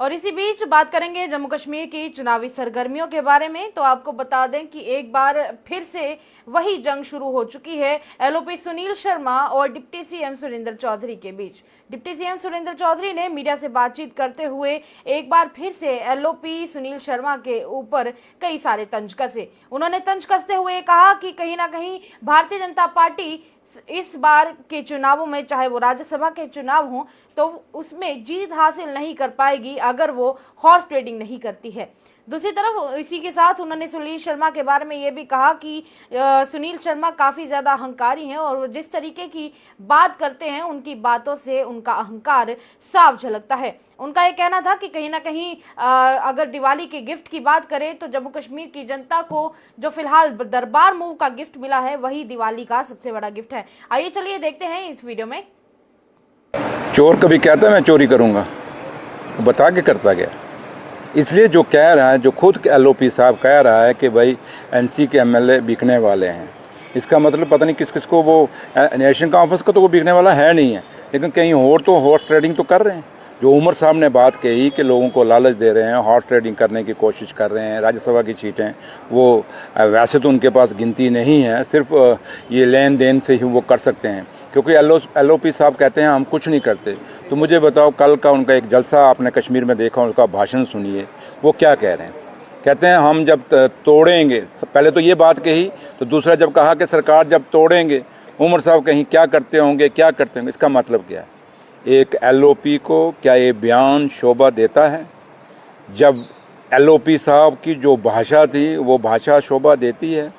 और इसी बीच बात करेंगे जम्मू कश्मीर की चुनावी सरगर्मियों के बारे में। तो आपको बता दें कि एक बार फिर से वही जंग शुरू हो चुकी है एलओपी सुनील शर्मा और डिप्टी सीएम सुरेंद्र चौधरी के बीच। डिप्टी सीएम सुरेंद्र चौधरी ने मीडिया से बातचीत करते हुए एक बार फिर से एलओपी सुनील शर्मा के ऊपर कई सारे तंज कसे। उन्होंने तंज कसते हुए कहा कि कहीं ना कहीं भारतीय जनता पार्टी इस बार के चुनावों में, चाहे वो राज्यसभा के चुनाव हों, तो उसमें जीत हासिल नहीं कर पाएगी अगर वो हॉर्स ट्रेडिंग नहीं करती है। दूसरी तरफ इसी के साथ उन्होंने सुनील शर्मा के बारे में ये भी कहा कि सुनील शर्मा काफ़ी ज़्यादा अहंकारी हैं और जिस तरीके की बात करते हैं उनकी बातों से उनका अहंकार साफ झलकता है। उनका ये कहना था कि कहीं ना कहीं अगर दिवाली के गिफ्ट की बात करें तो जम्मू कश्मीर की जनता को जो फिलहाल दरबार मूव का गिफ्ट मिला है वही दिवाली का सबसे बड़ा गिफ्ट है। आइए चलिए देखते हैं इस वीडियो में। चोर कभी कहता है मैं चोरी करूंगा, बता के करता गया। इसलिए जो कह रहा है, जो खुद एलओपी साहब कह रहा है कि भाई एनसी के एमएलए बिकने वाले हैं, इसका मतलब पता नहीं किस किस को, वो नेशन कॉन्फ्रेंस का तो वो बिकने वाला है नहीं है, लेकिन कहीं और तो हॉर्स ट्रेडिंग तो कर रहे हैं। जो उमर साहब ने बात कही कि लोगों को लालच दे रहे हैं, हॉर्स ट्रेडिंग करने की कोशिश कर रहे हैं, राज्यसभा की सीटें वो वैसे तो उनके पास गिनती नहीं है, सिर्फ ये लेन देन से ही वो कर सकते हैं, क्योंकि एलओपी साहब कहते हैं हम कुछ नहीं करते। तो मुझे बताओ, कल का उनका एक जलसा आपने कश्मीर में देखा, उनका भाषण सुनिए, वो क्या कह रहे हैं। कहते हैं हम जब तोड़ेंगे, पहले तो ये बात कही, तो दूसरा जब कहा कि सरकार जब तोड़ेंगे, उमर साहब कहीं क्या करते होंगे, क्या करते होंगे। इसका मतलब क्या है? एक एलओपी को क्या ये बयान शोभा देता है? जब एलओपी साहब की जो भाषा थी वो भाषा शोभा देती है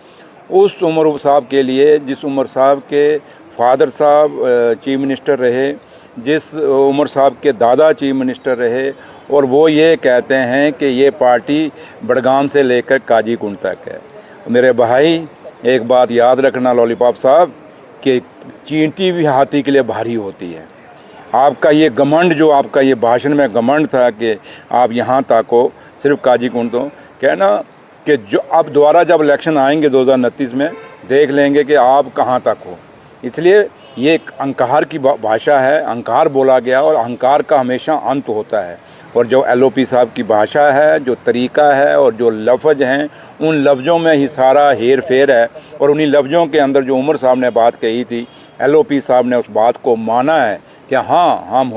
उस उमर साहब के लिए, जिस उमर साहब के फादर साहब चीफ मिनिस्टर रहे, जिस उमर साहब के दादा चीफ मिनिस्टर रहे, और वो ये कहते हैं कि ये पार्टी बड़गाम से लेकर काजीकुंड तक है। मेरे भाई एक बात याद रखना लॉलीपॉप साहब, कि चींटी भी हाथी के लिए भारी होती है। आपका ये घमंड, जो आपका ये भाषण में घमंड था कि आप यहाँ तक हो, सिर्फ काजीकुंड, तो कहना कि जो अब दोबारा जब इलेक्शन आएंगे 2029 में, देख लेंगे कि आप कहाँ तक हो। इसलिए ये एक अहंकार की भाषा है, अहंकार बोला गया, और अहंकार का हमेशा अंत होता है। और जो एलओपी साहब की भाषा है, जो तरीका है और जो लफ्ज़ हैं, उन लफ्ज़ों में ही सारा हेर फेर है। और उन्हीं लफ्ज़ों के अंदर जो उमर साहब ने बात कही थी, एलओपी साहब ने उस बात को माना है कि हाँ हम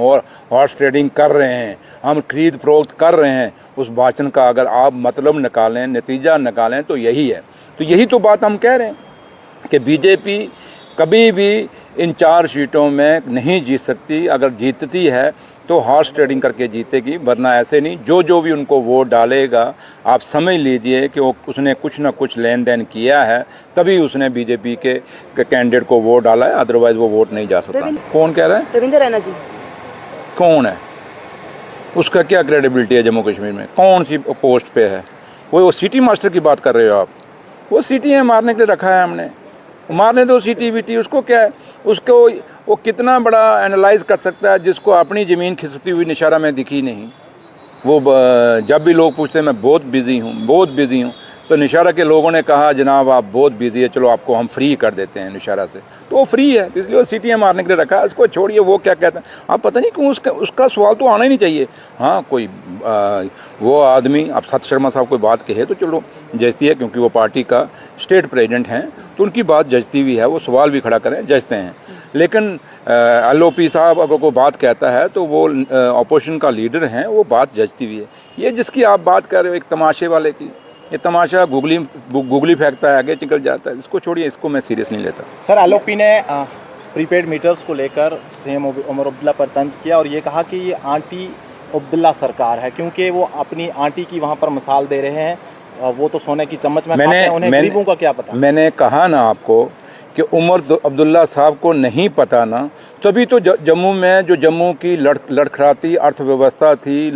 हॉर्स ट्रेडिंग कर रहे हैं, हम खरीद फरोख्त कर रहे हैं। उस भाषण का अगर आप मतलब निकालें, नतीजा निकालें, तो यही है। तो यही तो बात हम कह रहे हैं कि बीजेपी कभी भी इन 4 सीटों में नहीं जीत सकती। अगर जीतती है तो हॉर्स ट्रेडिंग करके जीतेगी, वरना ऐसे नहीं। जो भी उनको वोट डालेगा, आप समझ लीजिए कि वो उसने कुछ ना कुछ लेन देन किया है, तभी उसने बीजेपी के कैंडिडेट को वोट डाला है, अदरवाइज वो वोट नहीं जा सकता। कौन कह रहा है? रविंद्र रैना जी। कौन है? उसका क्या क्रेडिबिलिटी है जम्मू कश्मीर में? कौन सी पोस्ट पे है? वो सिटी मास्टर की बात कर रहे हो आप? वो सिटी है मारने के लिए रखा है हमने, मारने दो सिटी विटी, उसको क्या है? उसको वो कितना बड़ा एनालाइज कर सकता है जिसको अपनी ज़मीन खिसकती हुई निशारा में दिखी नहीं। वो जब भी लोग पूछते हैं मैं बहुत बिजी हूँ, तो निशारा के लोगों ने कहा जनाब आप बहुत बिजी है, चलो आपको हम फ्री कर देते हैं निशारा से, तो वो फ्री है, इसलिए वो सीटियाँ मारने के लिए रखा है। उसको छोड़िए, वो क्या कहता है आप पता नहीं क्यों, उसका सवाल तो आना ही नहीं चाहिए। हाँ, कोई वो आदमी, अब सत शर्मा साहब कोई बात कहे तो चलो जजती है, क्योंकि वो पार्टी का स्टेट प्रेसिडेंट हैं, तो उनकी बात जजती भी है, वो सवाल भी खड़ा करें, जजते हैं। लेकिन एलओपी साहब अगर कोई बात कहता है तो वो अपोजिशन का लीडर हैं, वो बात जजती भी है। ये जिसकी आप बात कर रहे हो, एक तमाशे वाले की, ये तमाशा गुगली फेंकता है, आगे निकल जाता है। इसको छोड़िए, इसको मैं सीरियस नहीं लेता। सर, एलओपी ने प्रीपेड मीटर्स को लेकर सीएम उमर अब्दुल्ला पर तंज किया और ये कहा कि ये आंटी अब्दुल्ला सरकार है, क्योंकि वो अपनी आंटी की वहाँ पर मिसाल दे रहे हैं। वो तो सोने की चम्मच में खाते हैं, उन्हें गरीबों का क्या पता। मैंने कहा ना आपको कि उमर अब्दुल्ला साहब को नहीं पता ना, तभी तो जम्मू में जो जम्मू की लड़खड़ाती अर्थव्यवस्था थी,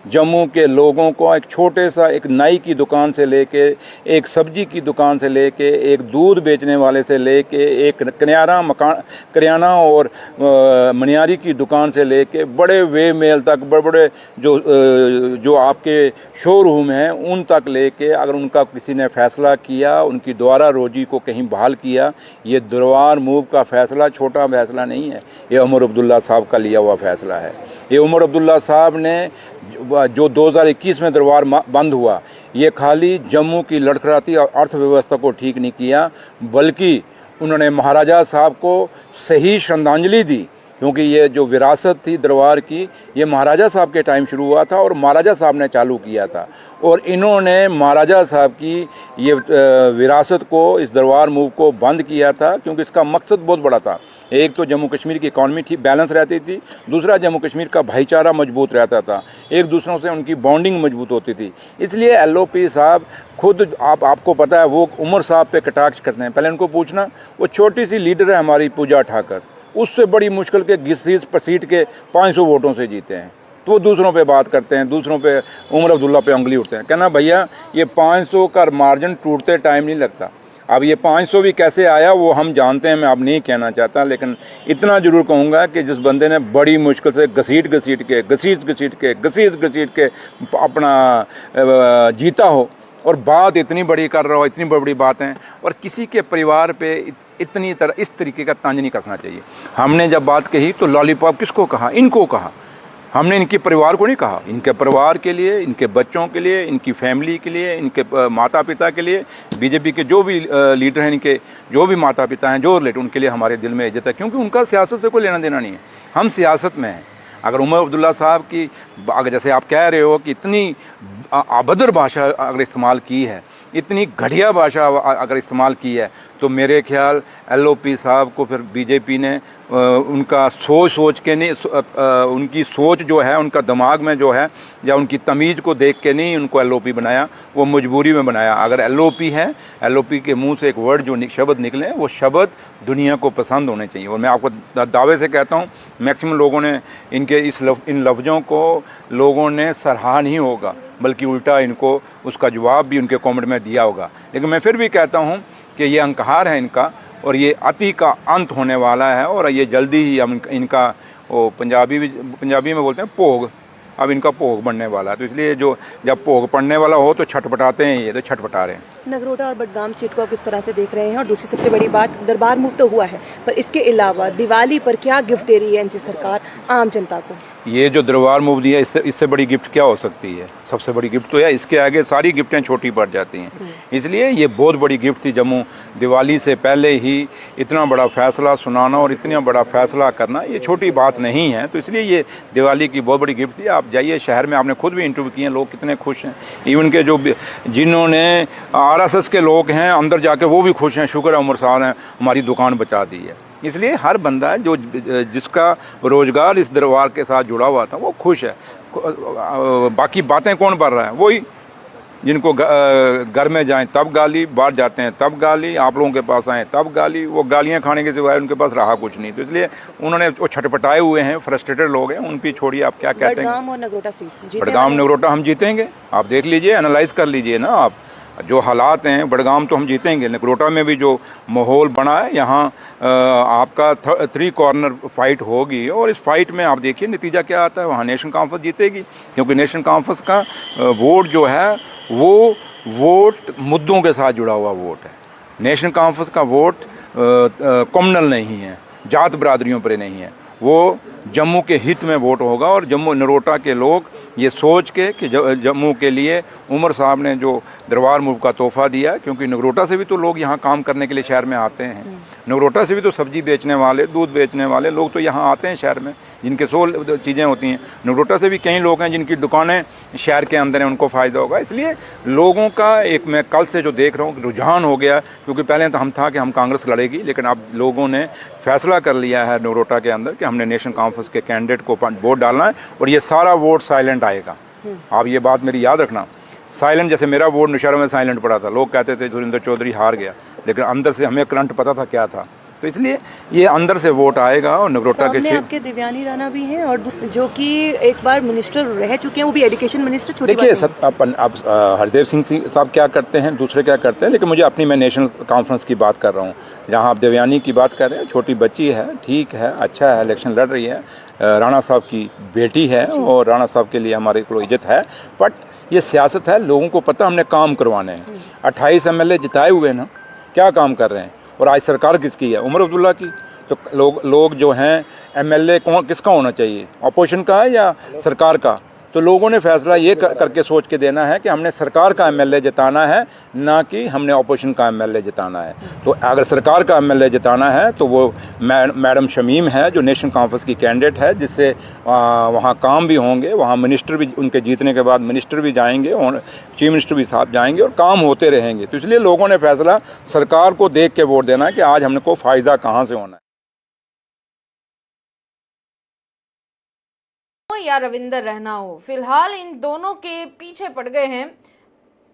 जम्मू के लोगों को एक छोटे सा, एक नाई की दुकान से लेके, एक सब्जी की दुकान से लेके, एक दूध बेचने वाले से लेके, एक करियाना और मनियारी की दुकान से लेके, बड़े वे मेल तक, बड़े बड़े जो आपके शोरूम हैं उन तक लेके, अगर उनका किसी ने फैसला किया, उनकी द्वारा रोजी को कहीं बहाल किया, ये दरबार मूव का फैसला छोटा फैसला नहीं है, ये उमर अब्दुल्ला साहब का लिया हुआ फैसला है। ये उमर अब्दुल्ला साहब ने जो 2021 में दरबार बंद हुआ, ये खाली जम्मू की लड़खड़ाती अर्थव्यवस्था को ठीक नहीं किया, बल्कि उन्होंने महाराजा साहब को सही श्रद्धांजलि दी, क्योंकि ये जो विरासत थी दरबार की, ये महाराजा साहब के टाइम शुरू हुआ था और महाराजा साहब ने चालू किया था। और इन्होंने महाराजा साहब की ये विरासत को, इस दरबार मूव को बंद किया था, क्योंकि इसका मकसद बहुत बड़ा था। एक तो जम्मू कश्मीर की इकॉनमी ठीक बैलेंस रहती थी, दूसरा जम्मू कश्मीर का भाईचारा मजबूत रहता था, एक दूसरों से उनकी बॉन्डिंग मजबूत होती थी। इसलिए LOP साहब खुद आपको पता है वो उमर साहब पे कटाक्ष करते हैं। पहले उनको पूछना, वो छोटी सी लीडर है हमारी पूजा ठाकर, उससे बड़ी मुश्किल के 20 सीट के 500 वोटों से जीते हैं, तो वो दूसरों पे बात करते हैं, दूसरों पे उमर अब्दुल्ला पे उंगली उठते हैं। कहना भैया ये 500 का मार्जिन टूटते टाइम नहीं लगता। अब ये 500 भी कैसे आया वो हम जानते हैं, मैं अब नहीं कहना चाहता, लेकिन इतना जरूर कहूँगा कि जिस बंदे ने बड़ी मुश्किल से घसीट के अपना जीता हो और बात इतनी बड़ी कर रहा हो, इतनी बड़ी बातें, और किसी के परिवार पे इस तरीके का तंज नहीं कसना चाहिए। हमने जब बात कही तो लॉलीपॉप किसको कहा? इनको कहा। हमने इनके परिवार को नहीं कहा। इनके परिवार के लिए, इनके बच्चों के लिए, इनकी फैमिली के लिए, इनके माता पिता के लिए, बीजेपी के जो भी लीडर हैं, इनके जो भी माता पिता हैं, जो रिलेटिव, उनके लिए हमारे दिल में इज्जत है, क्योंकि उनका सियासत से कोई लेना देना नहीं है। हम सियासत में हैं। अगर उमर अब्दुल्ला साहब की, अगर जैसे आप कह रहे हो कि इतनी अभद्र भाषा अगर इस्तेमाल की है, इतनी घटिया भाषा अगर इस्तेमाल की है, तो मेरे ख्याल LOP साहब को फिर बीजेपी ने उनका सोच के नहीं, उनकी सोच जो है, उनका दिमाग में जो है, या उनकी तमीज़ को देख के नहीं उनको LOP बनाया, वो मजबूरी में बनाया। अगर LOP है, LOP के मुंह से एक वर्ड जो शब्द निकले, वो शब्द दुनिया को पसंद होने चाहिए। और मैं आपको दावे से कहता हूँ, मैक्सिमम लोगों ने इनके इन लफ्ज़ों को लोगों ने सराहा नहीं होगा, बल्कि उल्टा इनको उसका जवाब भी उनके कमेंट में दिया होगा। लेकिन मैं फिर भी कहता हूँ कि ये अहंकार है इनका, और ये अति का अंत होने वाला है, और ये जल्दी ही हम इनका वो पंजाबी में बोलते हैं भोग, अब इनका भोग बनने वाला है। तो इसलिए जो जब भोग पड़ने वाला हो तो छटपटाते हैं, ये तो छटपटा रहे हैं। नगरोटा और बडगाम सीट को आप किस तरह से देख रहे हैं? और दूसरी सबसे बड़ी बात, दरबार मूव तो हुआ है, पर इसके अलावा दिवाली पर क्या गिफ्ट दे रही है NC सरकार आम जनता को? ये जो दरबार मूव दिया, इससे बड़ी गिफ्ट क्या हो सकती है? सबसे बड़ी गिफ्ट तो है, इसके आगे सारी गिफ्टें छोटी पड़ जाती हैं। इसलिए ये बहुत बड़ी गिफ्ट थी। जम्मू दिवाली से पहले ही इतना बड़ा फैसला सुनाना और इतना बड़ा फैसला करना, ये छोटी बात नहीं है। तो इसलिए ये दिवाली की बहुत बड़ी गिफ्ट थी। आप जाइए शहर में, आपने खुद भी इंटरव्यू किए हैं, लोग कितने खुश हैं। इवन के जो जिन्होंने RSS के लोग हैं, अंदर जाके वो भी खुश हैं, शुक्र है उमर साहब ने हमारी दुकान बचा दी है। इसलिए हर बंदा जो जिसका रोजगार इस दरबार के साथ जुड़ा हुआ था, वो खुश है। बाकी बातें कौन कर रहा है? वही जिनको घर में जाएं तब गाली, बाहर जाते हैं तब गाली, आप लोगों के पास आए तब गाली, वो गालियां खाने के सिवाय उनके पास रहा कुछ नहीं। तो इसलिए उन्होंने वो छटपटाए हुए हैं, फ्रस्ट्रेटेड लोग हैं, उन पर छोड़िए, आप क्या कहते हैं। बडगाम और नगरोटा सीट, बडगाम नगरोटा हम जीतेंगे, आप देख लीजिए, एनालाइज कर लीजिए ना आप जो हालात हैं। बडगाम तो हम जीतेंगे, नगरोटा में भी जो माहौल बना है, यहाँ आपका 3 कॉर्नर फाइट होगी, और इस फाइट में आप देखिए नतीजा क्या आता है। वहाँ नेशनल कॉन्फ्रेंस जीतेगी, क्योंकि नेशनल कॉन्फ्रेंस का वोट जो है वो वोट मुद्दों के साथ जुड़ा हुआ वोट है। नेशनल कॉन्फ्रेंस का वोट कम्युनल नहीं है, जात बरादरियों पर नहीं है, वो जम्मू के हित में वोट होगा। और जम्मू नगरोटा के लोग ये सोच के कि जम्मू के लिए उमर साहब ने जो दरबार मूव का तोहफा दिया, क्योंकि नगरोटा से भी तो लोग यहाँ काम करने के लिए शहर में आते हैं, नगरोटा से भी तो सब्जी बेचने वाले, दूध बेचने वाले लोग तो यहाँ आते हैं शहर में, जिनके 100 चीज़ें होती हैं। नगरोटा से भी कई लोग हैं जिनकी दुकानें शहर के अंदर हैं, उनको फ़ायदा होगा। इसलिए लोगों का एक, मैं कल से जो देख रहा हूँ, रुझान हो गया, क्योंकि पहले तो हम था कि हम कांग्रेस लड़ेगी, लेकिन अब लोगों ने फैसला कर लिया है नगरोटा के अंदर कि हमने नेशनल कॉन्फ्रेंस के कैंडिडेट को वोट डालना है, और ये सारा वोट साइलेंट आएगा। आप ये बात मेरी याद रखना, साइलेंट। जैसे मेरा वोट नौशहरा में साइलेंट पड़ा था, लोग कहते थे सुरेंद्र चौधरी हार गया, लेकिन अंदर से हमें करंट पता था क्या था। तो इसलिए ये अंदर से वोट आएगा। और नगरोटा के आपके देवयानी राणा भी हैं, और जो कि एक बार मिनिस्टर रह चुके हैं, वो भी एजुकेशन मिनिस्टर। देखिए अब हरदेव सिंह साहब क्या करते हैं, दूसरे क्या करते हैं, लेकिन मुझे अपनी, मैं नेशनल कॉन्फ्रेंस की बात कर रहा हूँ। जहाँ आप देवयानी की बात कर रहे हैं, छोटी बच्ची है, ठीक है, अच्छा है, इलेक्शन लड़ रही है, राणा साहब की बेटी है, और राणा साहब के लिए हमारे को इज्जत है। बट ये सियासत है, लोगों को पता हमने काम करवाने हैं। 28 MLA जिताए हुए ना, क्या काम कर रहे हैं? और आज सरकार किसकी है? उमर अब्दुल्ला की। तो लोग जो हैं एमएलए कौन किसका होना चाहिए, अपोजिशन का है या सरकार का। तो लोगों ने फैसला ये करके सोच के देना है कि हमने सरकार का एमएलए जिताना है, ना कि हमने अपोजिशन का एमएलए जिताना है। तो अगर सरकार का एमएलए जिताना है तो वो मैडम शमीम है जो नेशनल कॉन्फ्रेंस की कैंडिडेट है, जिससे वहाँ काम भी होंगे, वहाँ मिनिस्टर भी, उनके जीतने के बाद मिनिस्टर भी जाएंगे और चीफ मिनिस्टर भी साथ जाएंगे और काम होते रहेंगे। तो इसलिए लोगों ने फैसला सरकार को देख के वोट देना है कि आज हमको फ़ायदा कहाँ से होना है। या रविंदर रहना हो, फिलहाल इन दोनों के पीछे पड़ गए हैं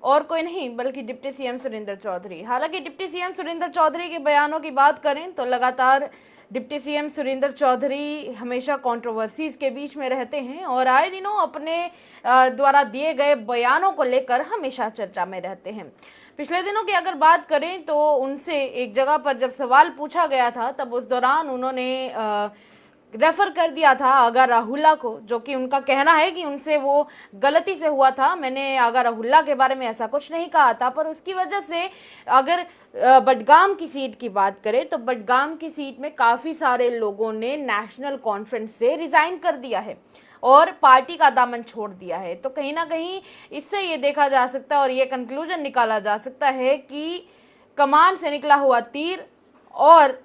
और कोई नहीं बल्कि डिप्टी सीएम सुरेंद्र चौधरी। हालांकि डिप्टी सीएम सुरेंद्र चौधरी के बयानों की बात करें तो लगातार डिप्टी सीएम सुरेंद्र चौधरी हमेशा कंट्रोवर्सीज के बीच में रहते हैं और आए दिनों अपने द्वारा दिए गए बयानों को लेकर हमेशा चर्चा में रहते हैं। पिछले दिनों की अगर बात करें तो उनसे एक जगह पर जब सवाल पूछा गया था तब उस दौरान उन्होंने रेफर कर दिया था आगा राहुल्ला को, जो कि उनका कहना है कि उनसे वो गलती से हुआ था, मैंने आगा राहुल्ला के बारे में ऐसा कुछ नहीं कहा था। पर उसकी वजह से अगर बडगाम की सीट की बात करें तो बडगाम की सीट में काफ़ी सारे लोगों ने नेशनल कॉन्फ्रेंस से रिज़ाइन कर दिया है और पार्टी का दामन छोड़ दिया है। तो कहीं ना कहीं इससे ये देखा जा सकता है और ये कंक्लूजन निकाला जा सकता है कि कमान से निकला हुआ तीर और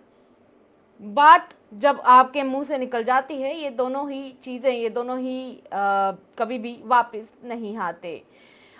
बात जब आपके मुंह से निकल जाती है, ये दोनों ही चीज़ें, ये दोनों ही कभी भी वापस नहीं आते।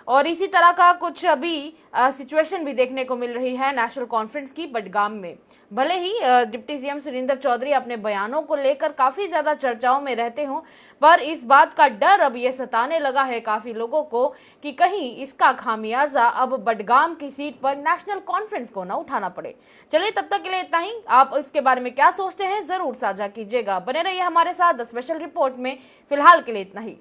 और इसी तरह का कुछ अभी सिचुएशन भी देखने को मिल रही है नेशनल कॉन्फ्रेंस की बडगाम में। भले ही डिप्टी सीएम सुरेंद्र चौधरी अपने बयानों को लेकर काफ़ी ज़्यादा चर्चाओं में रहते हों, पर इस बात का डर अब ये सताने लगा है काफ़ी लोगों को कि कहीं इसका खामियाजा अब बडगाम की सीट पर नेशनल कॉन्फ्रेंस को ना उठाना पड़े। चलिए तब तक के लिए इतना ही। आप इसके बारे में क्या सोचते हैं ज़रूर साझा कीजिएगा। बने रहिए हमारे साथ द स्पेशल रिपोर्ट में। फिलहाल के लिए इतना ही।